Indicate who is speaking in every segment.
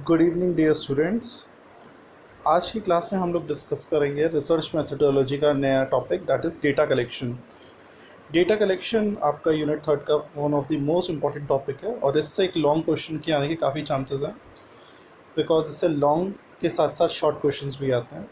Speaker 1: Good evening dear students. आज की class में हम लोग डिस्कस करेंगे रिसर्च मेथोडोलॉजी का नया topic that is data collection. Data collection आपका यूनिट थर्ड का one of the most important topic है और इससे एक लॉन्ग क्वेश्चन के आने के काफ़ी चांसेस हैं बिकॉज इससे लॉन्ग के साथ साथ शॉर्ट क्वेश्चंस भी आते हैं।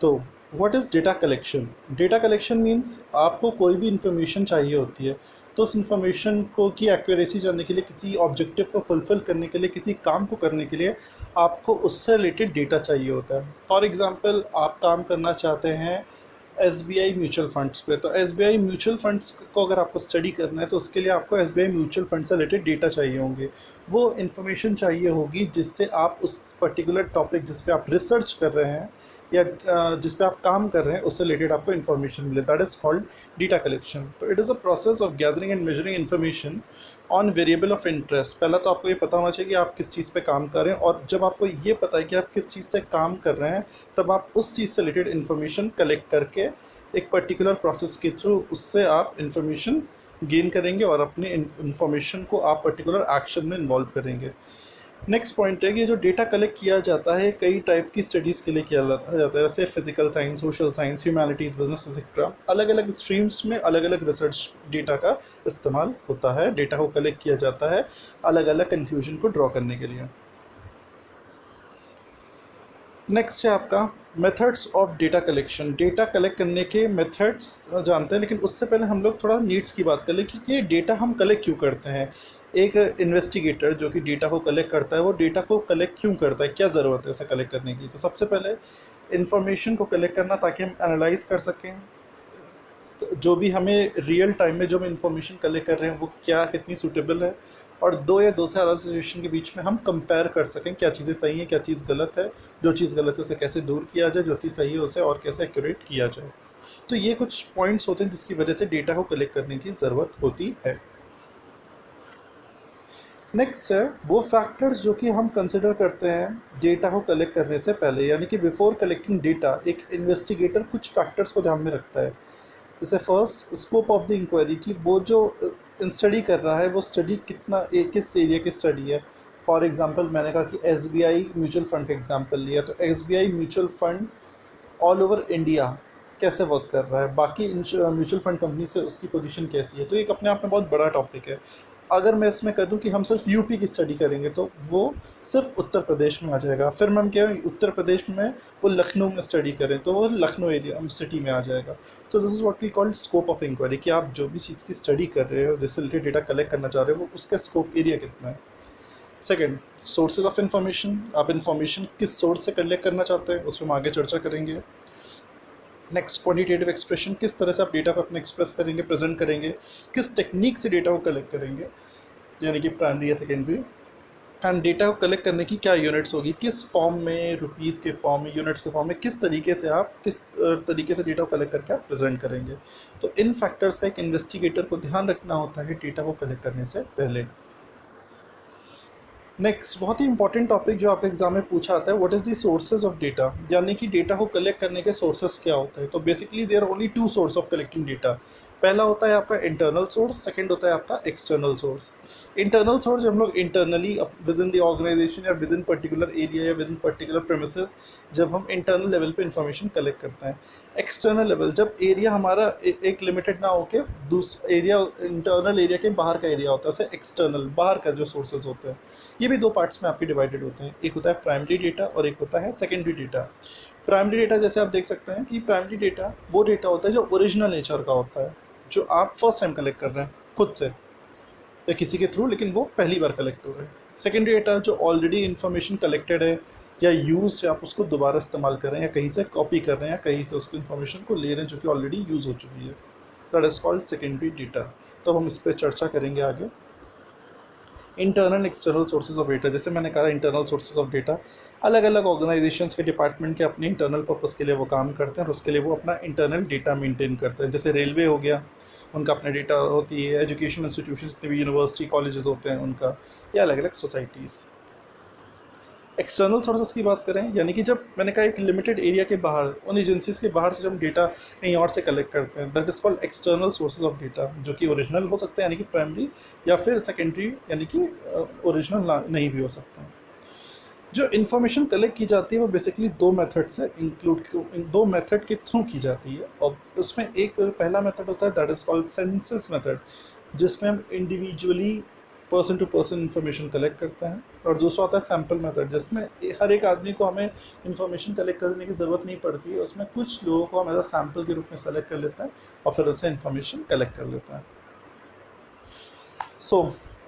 Speaker 1: तो what is data collection? Data collection means आपको कोई भी इंफॉर्मेशन चाहिए होती है, तो उस इंफॉर्मेशन को की एक्यूरेसी जानने के लिए, किसी ऑब्जेक्टिव को फुलफ़िल करने के लिए, किसी काम को करने के लिए आपको उससे रिलेटेड डेटा चाहिए होता है। फॉर एग्ज़ाम्पल, आप काम करना चाहते हैं एसबीआई म्यूचुअल फंड्स पे, तो एसबीआई म्यूचुअल फंड्स को अगर आपको स्टडी करना है तो उसके लिए आपको एसबीआई म्यूचुअल फंड से रिलेटेड डेटा चाहिए होंगे। वो इन्फॉर्मेशन चाहिए होगी जिससे आप उस पर्टिकुलर टॉपिक जिस पे आप रिसर्च कर रहे हैं या जिस पे आप काम कर रहे हैं उससे रिलेटेड आपको इन्फॉर्मेशन मिले, that is called data collection. तो it is a process of gathering and measuring information on variable of interest. पहला तो आपको ये पता होना चाहिए कि आप किस चीज़ पे काम कर रहे हैं, और जब आपको ये पता है कि आप किस चीज़ से काम कर रहे हैं तब आप उस चीज़ से रिलेटेड इन्फॉर्मेशन कलेक्ट करके एक पर्टिकुलर प्रोसेस के थ्रू उससे आप इन्फॉर्मेशन गेन करेंगे और अपने इन्फॉर्मेशन को आप पर्टिकुलर एक्शन में इन्वॉल्व करेंगे। नेक्स्ट पॉइंट है कि जो डेटा कलेक्ट किया जाता है कई टाइप की स्टडीज़ के लिए किया जाता है, जैसे physical science, social science, humanities, business etcetera. अलग अलग स्ट्रीम्स में अलग अलग रिसर्च डेटा का इस्तेमाल होता है, डेटा को कलेक्ट किया जाता है अलग अलग कंक्लूजन को ड्रॉ करने के लिए। नेक्स्ट है आपका methods of data collection. Data collect करने के मेथड्स जानते हैं, लेकिन उससे पहले हम लोग थोड़ा नीड्स की बात कर लें कि ये डेटा हम कलेक्ट क्यों करते हैं। एक इन्वेस्टिगेटर जो कि डेटा को कलेक्ट करता है, वो डेटा को कलेक्ट क्यों करता है, क्या ज़रूरत है उसे कलेक्ट करने की? तो सबसे पहले इन्फॉर्मेशन को कलेक्ट करना ताकि हम एनालाइज कर सकें जो भी हमें रियल टाइम में जो हम इंफॉर्मेशन कलेक्ट कर रहे हैं वो क्या कितनी सूटेबल है, और दो या दो से ज़्यादा सिचुएशन के बीच में हम कंपेयर कर सकें क्या चीज़ें सही हैं क्या चीज़ गलत है, जो चीज़ गलत है उसे कैसे दूर किया जाए, जो चीज़ सही है उसे और कैसे एक्यूरेट किया जाए। तो ये कुछ पॉइंट्स होते हैं जिसकी वजह से डेटा को कलेक्ट करने की ज़रूरत होती है। नेक्स्ट है वो फैक्टर्स जो कि हम कंसिडर करते हैं डेटा को कलेक्ट करने से पहले, यानी कि बिफोर कलेक्टिंग डेटा एक इन्वेस्टिगेटर कुछ फैक्टर्स को ध्यान में रखता है। जैसे first, scope of the inquiry, कि वो जो स्टडी कर रहा है वो स्टडी किस एरिया की स्टडी है। फॉर एग्जांपल मैंने कहा कि एसबीआई म्यूचुअल फंड का एग्जांपल लिया, तो SBI mutual fund all over India कैसे वर्क कर रहा है, बाकी म्यूचुअल फंड कंपनी से उसकी पोजीशन कैसी है। तो एक अपने आप में बहुत बड़ा टॉपिक है। अगर मैं इसमें कह दूं कि हम सिर्फ यूपी की स्टडी करेंगे तो वो सिर्फ उत्तर प्रदेश में आ जाएगा। फिर मैं क्या उत्तर प्रदेश में वो लखनऊ में स्टडी करें तो वो लखनऊ एरिया सिटी में आ जाएगा। तो this is what we called scope of inquiry, कि आप जो भी चीज़ की स्टडी कर रहे हो, जिससे रिलेटेड डेटा कलेक्ट करना चाह रहे हो, वो उसका स्कोप एरिया कितना है। सेकेंड, सोर्सेज ऑफ इंफॉर्मेशन, आप इंफॉर्मेशन किस सोर्स से कलेक्ट करना चाहते हैं उस पर हम आगे चर्चा करेंगे। नेक्स्ट, क्वांटिटेटिव एक्सप्रेशन, किस तरह से आप डेटा को अपने एक्सप्रेस करेंगे, प्रेजेंट करेंगे, किस टेक्निक से डेटा को कलेक्ट करेंगे, यानी कि प्राइमरी या सेकेंडरी। एंड डेटा को कलेक्ट करने की क्या यूनिट्स होगी, किस फॉर्म में, रुपीज़ के फॉर्म में, यूनिट्स के फॉर्म में, किस तरीके से आप किस तरीके से डेटा को कलेक्ट करके आप प्रेजेंट करेंगे। तो इन फैक्टर्स का एक इन्वेस्टिगेटर को ध्यान रखना होता है डेटा को कलेक्ट करने से पहले। नेक्स्ट, बहुत ही इंपॉर्टेंट टॉपिक जो आपके एग्जाम में पूछा आता है, what is the sources of data, यानी कि डेटा को कलेक्ट करने के सोर्सेज क्या होते हैं। तो basically there are only two source of collecting data. पहला होता है आपका इंटरनल सोर्स, सेकंड होता है आपका एक्सटर्नल सोर्स। इंटरनल सोर्स जब हम लोग internally within the organisation या विद इन पर्टिकुलर एरिया या विद इन पर्टिकुलर प्रेमिसेस, जब हम इंटरनल लेवल पे इंफॉर्मेशन कलेक्ट करते हैं। एक्सटर्नल लेवल जब एरिया हमारा एक लिमिटेड ना होके दूसरा एरिया, इंटरनल एरिया के बाहर का एरिया होता है, उसे एक्सटर्नल बाहर का जो सोर्सेज होते हैं। ये भी दो पार्ट्स में आपके डिवाइडेड होते हैं, एक होता है प्राइमरी डेटा और एक होता है सेकेंडरी डेटा। प्राइमरी डेटा जैसे आप देख सकते हैं कि प्राइमरी डेटा वो डेटा होता है जो ओरिजिनल नेचर का होता है, जो आप फर्स्ट टाइम कलेक्ट कर रहे हैं खुद से या किसी के थ्रू, लेकिन वो पहली बार कलेक्ट हो रहा है। सेकेंडरी डेटा जो ऑलरेडी इन्फॉर्मेशन कलेक्टेड है या यूज है, आप उसको दोबारा इस्तेमाल कर रहे हैं या कहीं से कॉपी कर रहे हैं या कहीं से उसको इन्फॉर्मेशन को ले रहे हैं जो कि ऑलरेडी यूज़ हो चुकी है, that is called secondary data. तो हम इस पर चर्चा करेंगे आगे। Internal external sources of data, जैसे मैंने कहा इंटरनल सोर्सेज ऑफ डेटा अलग अलग ऑर्गेनाइजेशंस के डिपार्टमेंट के अपने इंटरनल पर्पस के लिए वो काम करते हैं और उसके लिए वो अपना इंटरनल डेटा मेंटेन करते हैं। जैसे रेलवे हो गया, उनका अपना डेटा होती है, एजुकेशन इंस्टीट्यूशन जितने भी यूनिवर्सिटी कॉलेजेस होते हैं उनका, या अलग अलग सोसाइटीज़। एक्सटर्नल सोर्सेज की बात करें, यानी कि जब मैंने कहा एक लिमिटेड एरिया के बाहर, उन एजेंसीज के बाहर से जब डेटा कहीं और से कलेक्ट करते हैं, that is called external sources of data, जो कि ओरिजिनल हो सकते हैं यानी कि प्राइमरी, या फिर सेकेंडरी यानी कि ओरिजिनल नहीं भी हो सकते हैं। जो इन्फॉर्मेशन कलेक्ट की जाती है वो बेसिकली दो मेथड से दो मेथड के थ्रू की जाती है, और उसमें एक पहला मेथड होता है that is called census method, जिसमें हम individually person to person information collect करते हैं, और दूसरा होता है सैम्पल मेथड, जिसमें हर एक आदमी को हमें इन्फॉर्मेशन कलेक्ट करने की ज़रूरत नहीं पड़ती है, उसमें कुछ लोगों को हम एज अ सैम्पल के रूप में सेलेक्ट कर लेते हैं और फिर उससे इन्फॉर्मेशन कलेक्ट कर लेते हैं।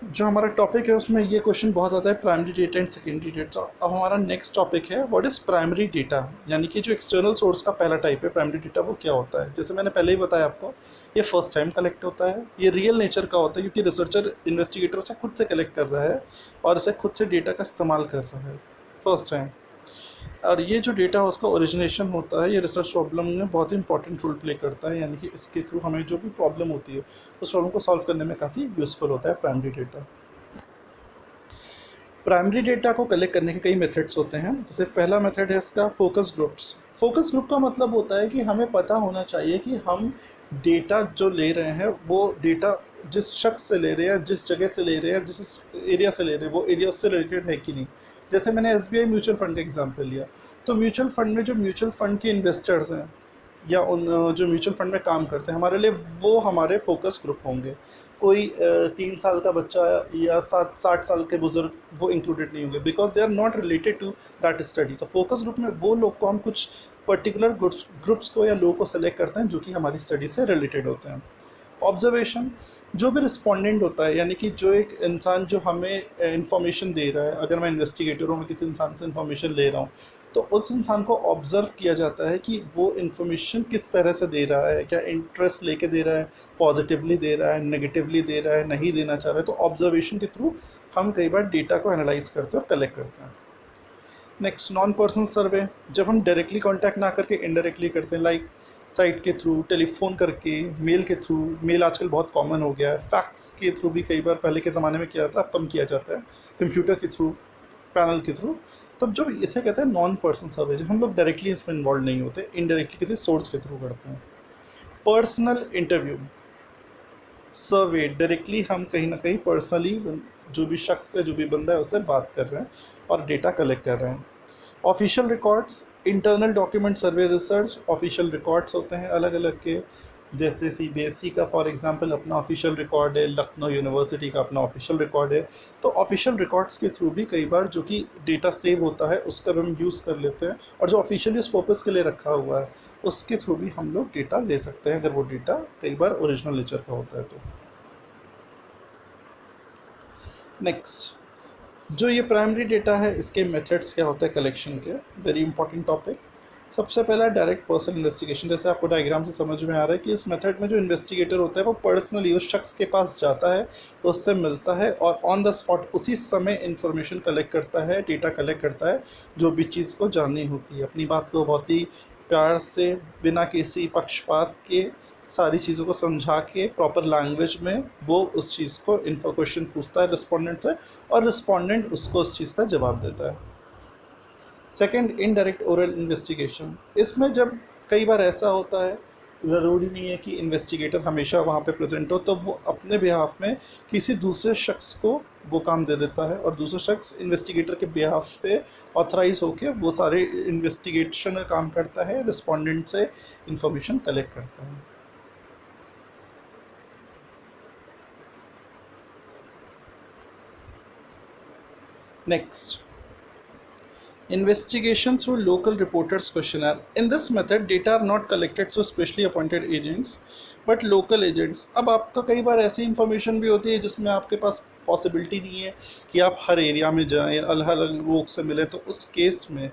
Speaker 1: जो हमारा टॉपिक है उसमें ये क्वेश्चन बहुत ज़्यादा है, primary data and secondary data. अब हमारा नेक्स्ट टॉपिक है व्हाट इज़ प्राइमरी डेटा, यानी कि जो एक्सटर्नल सोर्स का पहला टाइप है प्राइमरी डेटा, वो क्या होता है। जैसे मैंने पहले ही बताया आपको, ये फर्स्ट टाइम कलेक्ट होता है, ये रियल नेचर का होता है क्योंकि रिसर्चर इन्वेस्टिगेटर से खुद से कलेक्ट कर रहा है और इसे खुद से डेटा का इस्तेमाल कर रहा है फर्स्ट टाइम। और ये जो डेटा है उसका ओरिजिनेशन होता है, ये रिसर्च प्रॉब्लम में बहुत ही इंपॉर्टेंट रोल प्ले करता है, यानी कि इसके थ्रू हमें जो भी प्रॉब्लम होती है उस प्रॉब्लम को सॉल्व करने में काफ़ी यूज़फुल होता है प्राइमरी डेटा। प्राइमरी डेटा को कलेक्ट करने के कई मेथड्स होते हैं। जैसे पहला मेथड है इसका फोकस ग्रुप्स। फोकस ग्रुप का मतलब होता है कि हमें पता होना चाहिए कि हम डेटा जो ले रहे हैं वो डेटा जिस शख्स से ले रहे हैं, जिस जगह से ले रहे हैं, जिस एरिया से ले रहे हैं, वो एरिया उससे रिलेटेड है कि नहीं। जैसे मैंने SBI म्यूचुअल फंड का एग्जांपल लिया, तो म्यूचुअल फंड में जो म्यूचुअल फंड के इन्वेस्टर्स हैं या उन जो म्यूचुअल फंड में काम करते हैं हमारे लिए, वो हमारे फोकस ग्रुप होंगे। कोई 3 साल का बच्चा या 60 साल के बुजुर्ग वो इंक्लूडेड नहीं होंगे, because they are not related to that study. तो फोकस ग्रुप में वो लोग को हम कुछ पर्टिकुलर ग्रुप्स को या लोगों को सेलेक्ट करते हैं जो कि हमारी स्टडी से रिलेटेड होते हैं। ऑब्जर्वेशन, जो भी रिस्पोंडेंट होता है, यानी कि जो एक इंसान जो हमें इंफॉर्मेशन दे रहा है, अगर मैं इन्वेस्टिगेटर हूँ, मैं किसी इंसान से इंफॉर्मेशन ले रहा हूँ, तो उस इंसान को ऑब्ज़र्व किया जाता है कि वो इन्फॉर्मेशन किस तरह से दे रहा है, क्या इंटरेस्ट लेके दे रहा है, पॉजिटिवली दे रहा है, नेगेटिवली दे रहा है, नहीं देना चाह रहा है। तो ऑब्जर्वेशन के थ्रू हम कई बार डेटा को एनालाइज करते हैं और कलेक्ट करते हैं। नेक्स्ट, नॉन पर्सनल सर्वे, जब हम डायरेक्टली कांटेक्ट ना करके इनडायरेक्टली करते हैं, लाइक साइट के थ्रू, टेलीफोन करके, मेल के थ्रू। मेल आजकल बहुत कॉमन हो गया है। फैक्स के थ्रू भी कई बार पहले के ज़माने में किया जाता है, अब कम किया जाता है। कंप्यूटर के थ्रू, पैनल के थ्रू। तब जो इसे कहते हैं नॉन पर्सनल सर्वे, जब हम लोग डायरेक्टली इसमें इन्वॉल्व नहीं होते, इनडायरेक्टली किसी सोर्स के थ्रू करते हैं। पर्सनल इंटरव्यू सर्वे, डायरेक्टली हम कहीं ना कहीं पर्सनली जो भी शख्स है, जो भी बंदा है, उससे बात कर रहे हैं और डेटा कलेक्ट कर रहे हैं। ऑफिशियल रिकॉर्ड्स, इंटरनल डॉक्यूमेंट सर्वे रिसर्च, ऑफिशियल रिकॉर्ड्स होते हैं अलग अलग के, जैसे CBSE का फॉर एग्जांपल अपना ऑफिशियल रिकॉर्ड है, लखनऊ यूनिवर्सिटी का अपना ऑफिशियल रिकॉर्ड है। तो ऑफिशियल रिकॉर्ड्स के थ्रू भी कई बार जो कि डेटा सेव होता है उसका भी हम यूज़ कर लेते हैं, और जो ऑफिशियली उस पर्पज़ के लिए रखा हुआ है उसके थ्रू भी हम लोग डेटा ले सकते हैं, अगर वो डेटा कई बार ओरिजिनल नेचर का होता है तो। नेक्स्ट, जो ये प्राइमरी डेटा है इसके मेथड्स क्या होते हैं कलेक्शन के, वेरी इंपॉर्टेंट टॉपिक। सबसे पहला डायरेक्ट पर्सनल इन्वेस्टिगेशन। जैसे आपको डायग्राम से समझ में आ रहा है कि इस मेथड में जो इन्वेस्टिगेटर होता है वो पर्सनली उस शख्स के पास जाता है, उससे मिलता है और ऑन द स्पॉट उसी समय इंफॉर्मेशन कलेक्ट करता है, डेटा कलेक्ट करता है, जो भी चीज़ को जाननी होती है। अपनी बात को बहुत ही प्यार से, बिना किसी पक्षपात के, सारी चीज़ों को समझा के प्रॉपर लैंग्वेज में वो उस चीज़ को क्वेश्चन पूछता है रिस्पोंडेंट से, और रिस्पोंडेंट उसको उस चीज़ का जवाब देता है। Second, indirect oral investigation. इसमें जब कई बार ऐसा होता है, ज़रूरी नहीं है कि इन्वेस्टिगेटर हमेशा वहाँ पे प्रेजेंट हो, तो वो अपने बिहाफ में किसी दूसरे शख्स को वो काम दे देता है और दूसरा शख्स इन्वेस्टिगेटर के बिहाफ पे ऑथराइज होकर वो सारे इन्वेस्टिगेशन का काम करता है, रिस्पोंडेंट से इंफॉर्मेशन कलेक्ट करता है। Next, investigation through local reporters questionnaire. In this method data are not collected through specially appointed agents but local agents. अब आपका कई बार ऐसी इंफॉर्मेशन भी होती है जिसमें आपके पास पॉसिबिलिटी नहीं है कि आप हर एरिया में जाएं, अलग अलग लोग से मिलें, तो उस केस में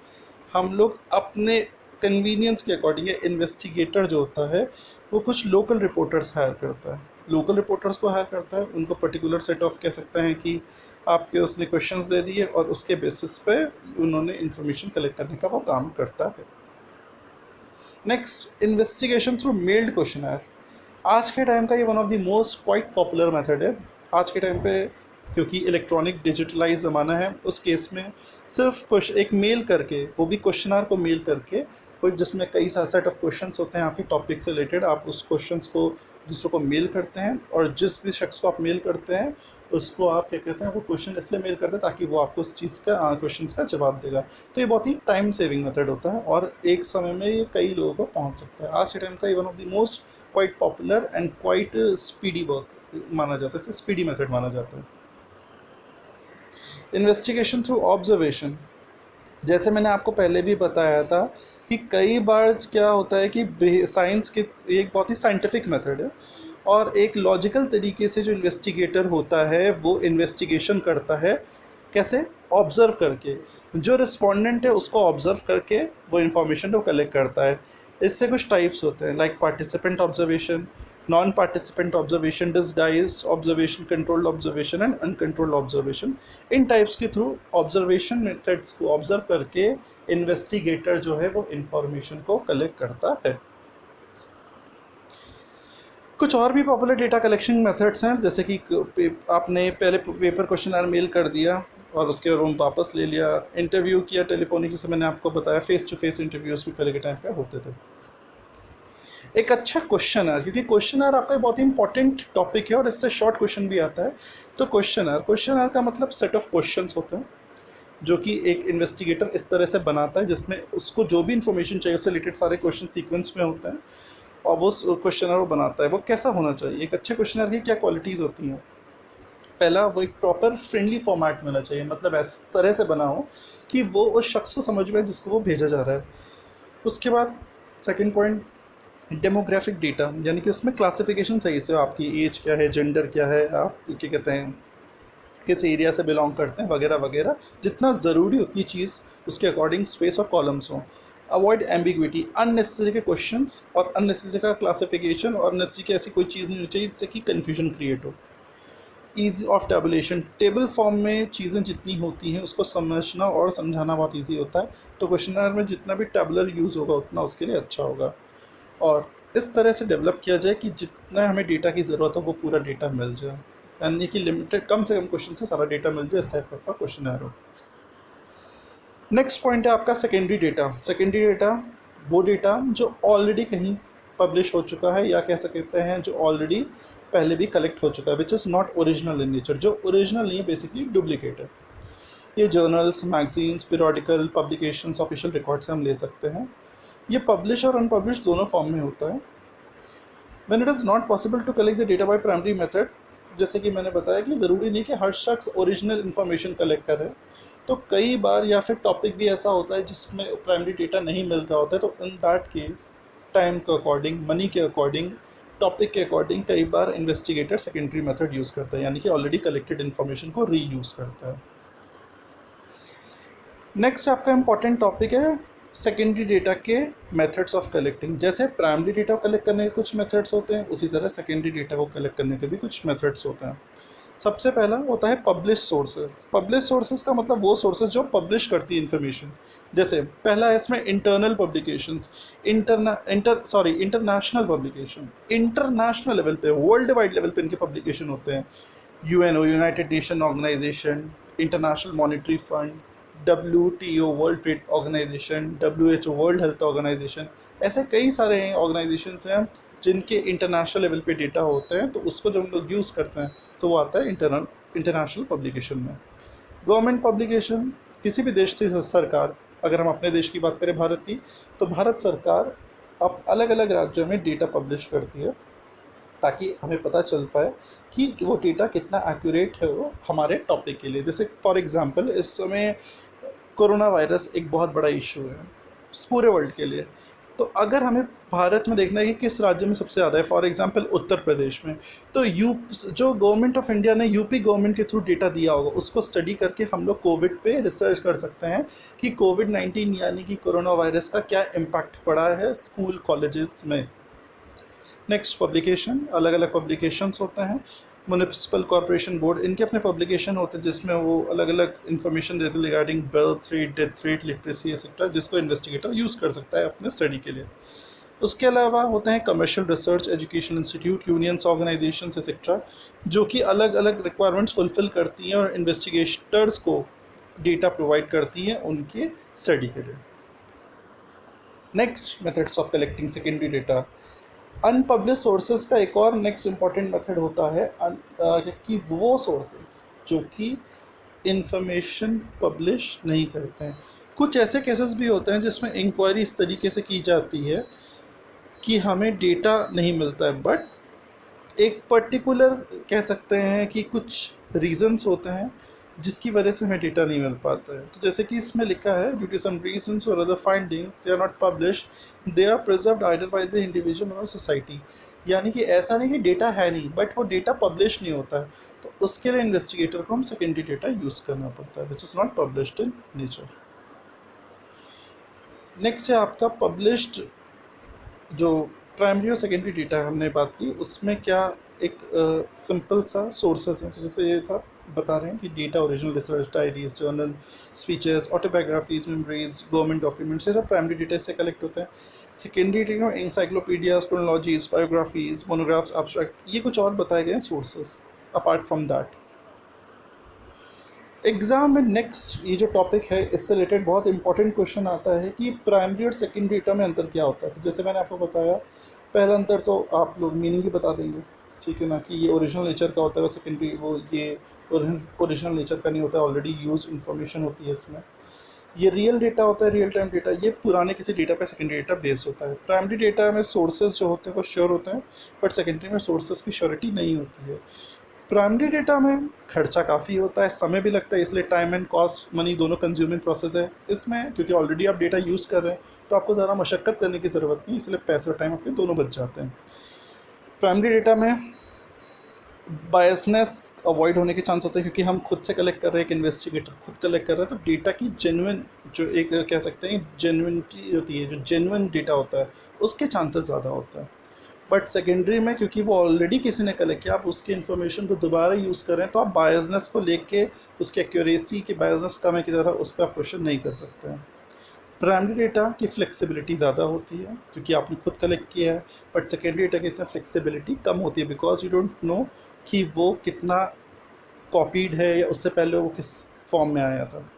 Speaker 1: हम लोग अपने कन्वीनियंस के अकॉर्डिंग इन्वेस्टिगेटर जो होता है वो कुछ लोकल रिपोर्टर्स हायर करता है। लोकल रिपोर्टर्स को हायर करता है, उनको पर्टिकुलर सेट ऑफ कह सकते हैं कि आपके उसने क्वेश्चंस दे दिए और उसके बेसिस पे उन्होंने इन्फॉर्मेशन कलेक्ट करने का वो काम करता है। Next, investigation through mailed questionnaire. आज के टाइम का ये one of the most quite popular method है। आज के टाइम पे क्योंकि इलेक्ट्रॉनिक डिजिटलाइज ज़माना है, उस केस में सिर्फ एक मेल करके, वो भी क्वेश्चनर को मेल करके, कोई जिसमें कई सेट ऑफ क्वेश्चंस होते हैं आपके टॉपिक से रिलेटेड, आप उस क्वेश्चंस को दूसरों को मेल करते हैं, और जिस भी शख्स को आप मेल करते हैं उसको आप क्या कहते हैं, वो क्वेश्चन इसलिए मेल करते हैं ताकि वो आपको उस चीज़ का क्वेश्चन का जवाब देगा। तो ये बहुत ही टाइम सेविंग मेथड होता है और एक समय में ये कई लोगों को पहुंच सकता है। आज के टाइम का ये one of the most quite popular and quite speedy work माना जाता है, इसे स्पीडी मेथड माना जाता है। इन्वेस्टिगेशन थ्रू ऑब्जर्वेशन, जैसे मैंने आपको पहले भी बताया था कि कई बार क्या होता है कि साइंस के एक बहुत ही साइंटिफिक मेथड है और एक लॉजिकल तरीके से जो इन्वेस्टिगेटर होता है वो इन्वेस्टिगेशन करता है, कैसे? ऑब्ज़र्व करके। जो रिस्पोंडेंट है उसको ऑब्ज़र्व करके वो इन्फॉर्मेशन को कलेक्ट करता है। इससे कुछ टाइप्स होते हैं, like participant observation, non participant observation, disguised observation, controlled observation and uncontrolled observation. In types के थ्रू ऑब्जर्वेशन मेथड्स को ऑब्जर्व करके इन्वेस्टिगेटर जो है वो इंफॉर्मेशन को कलेक्ट करता है। कुछ और भी पॉपुलर डेटा कलेक्शन मेथड्स हैं, जैसे कि आपने पहले पेपर क्वेश्चन मेल कर दिया और उसके बाद हम वापस ले लिया, इंटरव्यू किया टेलीफोनिक, जैसे मैंने आपको बताया फेस टू फेस इंटरव्यूज़ भी पहले के टाइम पे होते थे। एक अच्छा क्वेश्चनर, क्योंकि क्वेश्चनर आपका बहुत ही इंपॉर्टेंट टॉपिक है और इससे शॉर्ट क्वेश्चन भी आता है। तो क्वेश्चनर का मतलब सेट ऑफ क्वेश्चंस होते हैं जो कि एक इन्वेस्टिगेटर इस तरह से बनाता है जिसमें उसको जो भी इन्फॉर्मेशन चाहिए उससे रिलेटेड सारे क्वेश्चन सीक्वेंस में होते हैं और वो क्वेश्चनर वो बनाता है। वो कैसा होना चाहिए, एक अच्छे क्वेश्चनर की क्या क्वालिटीज़ होती हैं? पहला, वो एक प्रॉपर फ्रेंडली फॉर्मेट में होना चाहिए, मतलब इस तरह से बना हो कि वो उस शख्स को समझ में जिसको वो भेजा जा रहा है। उसके बाद सेकंड पॉइंट, डेमोग्राफिक डेटा, यानी कि उसमें क्लासिफिकेशन सही से, आपकी एज क्या है, जेंडर क्या है, आप क्या कहते हैं किस एरिया से बिलोंग करते हैं वगैरह वगैरह, जितना ज़रूरी उतनी चीज़ उसके अकॉर्डिंग स्पेस और कॉलम्स हों। अवॉइड एम्बिग्विटी, अननेसेसरी के क्वेश्चंस और अननेसेसरी का क्लासिफिकेशन और अननेसेसरी की ऐसी कोई चीज़ नहीं होनी चाहिए जिससे कि कन्फ्यूजन क्रिएट हो। Easy of tabulation, table form में चीज़ें जितनी होती हैं उसको समझना और समझाना बहुत ईजी होता है, तो क्वेश्चनर में जितना भी टेबुलर यूज़ होगा उतना उसके लिए अच्छा होगा। और इस तरह से डेवलप किया जाए कि जितना हमें डेटा की ज़रूरत हो वो पूरा डेटा मिल जाए, यानी कि लिमिटेड कम से कम क्वेश्चन से सारा डेटा मिल जाए, इस टाइप का क्वेश्चनर हो। नेक्स्ट पॉइंट है आपका सेकेंडरी डेटा। सेकेंडरी डेटा वो डेटा जो ऑलरेडी कहीं पब्लिश हो चुका है या कह सकते हैं जो ऑलरेडी पहले भी कलेक्ट हो चुका है, which is not original in nature, जो ओरिजिनल नहीं है, बेसिकली डुप्लीकेट है। ये journals, magazines, periodical publications, official record से हम ले सकते हैं। ये पब्लिश और अनपब्लिश दोनों फॉर्म में होता है। When it is not possible to collect the data by primary method, जैसे कि मैंने बताया कि ज़रूरी नहीं कि हर शख्स ओरिजिनल इन्फॉर्मेशन कलेक्ट करे, तो कई बार या फिर टॉपिक भी ऐसा होता है जिसमें प्राइमरी डेटा नहीं मिल रहा होता है, तो इन दैट केस टाइम के अकॉर्डिंग, मनी के अकॉर्डिंग, टॉपिक के अकॉर्डिंग कई बार इन्वेस्टिगेटर सेकेंडरी मेथड यूज़ करता है, यानी कि ऑलरेडी कलेक्टेड इन्फॉर्मेशन को रीयूज़ करता है। नेक्स्ट आपका इंपॉर्टेंट टॉपिक है सेकेंडरी डेटा के मेथड्स ऑफ कलेक्टिंग। जैसे प्राइमरी डेटा को कलेक्ट करने के कुछ मेथड्स होते हैं, उसी तरह सेकेंडरी डेटा को कलेक्ट करने के भी कुछ मेथड्स होते हैं। सबसे पहला होता है पब्लिश सोर्सेज। पब्लिश सोर्सेज का मतलब वो सोर्सेज जो पब्लिश करती है इन्फॉर्मेशन। जैसे पहला है इसमें internal publications, international publication, international level पे, वर्ल्ड वाइड लेवल पे इनके पब्लिकेशन होते हैं। UNO, United Nation Organisation, International Monetary Fund, WTO World Trade Organisation, WHO World Health Organisation, ऐसे कई सारे ऑर्गेनाइजेशंस हैं जिनके इंटरनेशनल लेवल पे डेटा होते हैं, तो उसको जब हम लोग यूज़ करते हैं तो वो आता है इंटरनेशनल पब्लिकेशन में। गवर्नमेंट पब्लिकेशन, किसी भी देश की सरकार, अगर हम अपने देश की बात करें भारत की, तो भारत सरकार अब अलग अलग राज्यों में डेटा पब्लिश करती है ताकि हमें पता चल पाए कि वो डेटा कितना एक्यूरेट है वो हमारे टॉपिक के लिए। जैसे फॉर एग्जांपल इस समय कोरोना वायरस एक बहुत बड़ा इशू है पूरे वर्ल्ड के लिए, तो अगर हमें भारत में देखना है कि किस राज्य में सबसे ज़्यादा है, फॉर एग्जांपल उत्तर प्रदेश में, तो जो गवर्नमेंट ऑफ इंडिया ने यूपी गवर्नमेंट के थ्रू डेटा दिया होगा उसको स्टडी करके हम लोग कोविड पे रिसर्च कर सकते हैं कि कोविड-19 यानी कि कोरोना वायरस का क्या इम्पैक्ट पड़ा है स्कूल कॉलेजेस में। नेक्स्ट पब्लिकेशन, अलग अलग पब्लिकेशंस होते हैं। म्युनिसिपल कॉर्पोरेशन बोर्ड, इनके अपने पब्लिकेशन होते हैं जिसमें वो अलग अलग इन्फॉर्मेशन देते हैं regarding birth rate, death rate, literacy etcetera, जिसको इन्वेस्टिगेटर यूज़ कर सकता है अपने स्टडी के लिए। उसके अलावा होते हैं commercial research, education institute, unions, organisations etcetera, जो कि अलग अलग रिक्वायरमेंट्स फुलफिल करती हैं और इन्वेस्टिगेटर्स को डेटा प्रोवाइड करती हैं उनके स्टडी के लिए। Next methods of collecting secondary data. Unpublish sources का एक और नेक्स्ट इम्पॉर्टेंट मेथड होता है कि वो सोर्सेज जो कि इंफॉर्मेशन पब्लिश नहीं करते हैं। कुछ ऐसे केसेस भी होते हैं जिसमें इंक्वायरी इस तरीके से की जाती है कि हमें डेटा नहीं मिलता है, बट एक पर्टिकुलर कह सकते हैं कि कुछ रीजंस होते हैं जिसकी वजह से हमें डेटा नहीं मिल पाता है। तो जैसे कि इसमें लिखा है, ड्यू टू सम रीजंस और other findings they are not publish, they are preserved either by the individual और सोसाइटी। यानी कि ऐसा नहीं कि डेटा है नहीं, बट वो डेटा पब्लिश नहीं होता है, तो उसके लिए इन्वेस्टिगेटर को हम सेकेंडरी डेटा यूज़ करना पड़ता है, which is not published in nature. Next है आपका पब्लिश्ड जो प्राइमरी और सेकेंडरी डेटा हमने बात की, उसमें क्या एक सिंपल सा सोर्सेस हैं। जैसे ये था बता रहे हैं कि data original research, diaries, journal, speeches, autobiographies, memories, government documents, ये सब प्राइमरी डेटा से कलेक्ट होते हैं। सेकेंडरी डेटा में इंसाइक्लोपीडियाज, क्रोनोलॉजीज, बायोग्राफीज, मोनोग्राफ्स, एब्स्ट्रैक्ट, ये कुछ और बताए गए हैं sources apart from that. Exam में नेक्स्ट ये जो टॉपिक है इससे रिलेटेड बहुत इंपॉर्टेंट क्वेश्चन आता है कि प्राइमरी और सेकेंडरी डेटा में अंतर क्या होता है। तो जैसे मैंने आपको बताया, पहला अंतर तो आप लोग मीनिंग ही बता देंगे, ठीक है ना, कि ये ओरिजिनल नेचर का होता है, सेकेंडरी वो ये ओरिजिनल नेचर का नहीं होता है, ऑलरेडी यूज इन्फॉर्मेशन होती है इसमें। ये रियल डेटा होता है, रियल टाइम डेटा, ये पुराने किसी डेटा पे सेकेंडरी डेटा बेस्ड होता है। प्राइमरी डेटा में सोर्सेज जो होते हैं वो श्योर होते हैं, बट सेकेंडरी में सोर्सेज की श्योरिटी नहीं होती है। प्राइमरी डेटा में खर्चा काफ़ी होता है, समय भी लगता है, इसलिए टाइम एंड कॉस्ट मनी दोनों कंज्यूमिंग प्रोसेस है इसमें, क्योंकि ऑलरेडी आप डेटा यूज़ कर रहे हैं तो आपको ज़्यादा मशक्क़त करने की ज़रूरत नहीं, इसलिए पैसे और टाइम आपके दोनों बच जाते हैं। प्राइमरी डेटा में बायसनेस अवॉइड होने के चांस होते हैं, क्योंकि हम खुद से कलेक्ट कर रहे हैं, एक इन्वेस्टिगेटर खुद कलेक्ट कर रहा है, तो डेटा की जेन्युइन जो एक कह सकते हैं जेन्युइनिटी होती है, जो जेन्युइन डेटा होता है उसके चांसेस ज़्यादा होता है। बट सेकेंडरी में क्योंकि वो ऑलरेडी किसी ने कलेक्ट किया, आप उसकी इन्फॉर्मेशन को दोबारा यूज़ कर रहे हैं, तो आप बायसनेस को लेके उसकी एक्यूरेसी की बायसनेस कम है की ज़्यादा, उस पर आप क्वेश्चन नहीं कर सकते हैं। प्राइमरी डेटा की फ्लेक्सिबिलिटी ज़्यादा होती है क्योंकि आपने खुद कलेक्ट किया है, बट सेकेंडरी डेटा की इसमें फ्लेक्सिबिलिटी कम होती है, बिकॉज यू डोंट नो कि वो कितना कॉपीड है या उससे पहले वो किस फॉर्म में आया था।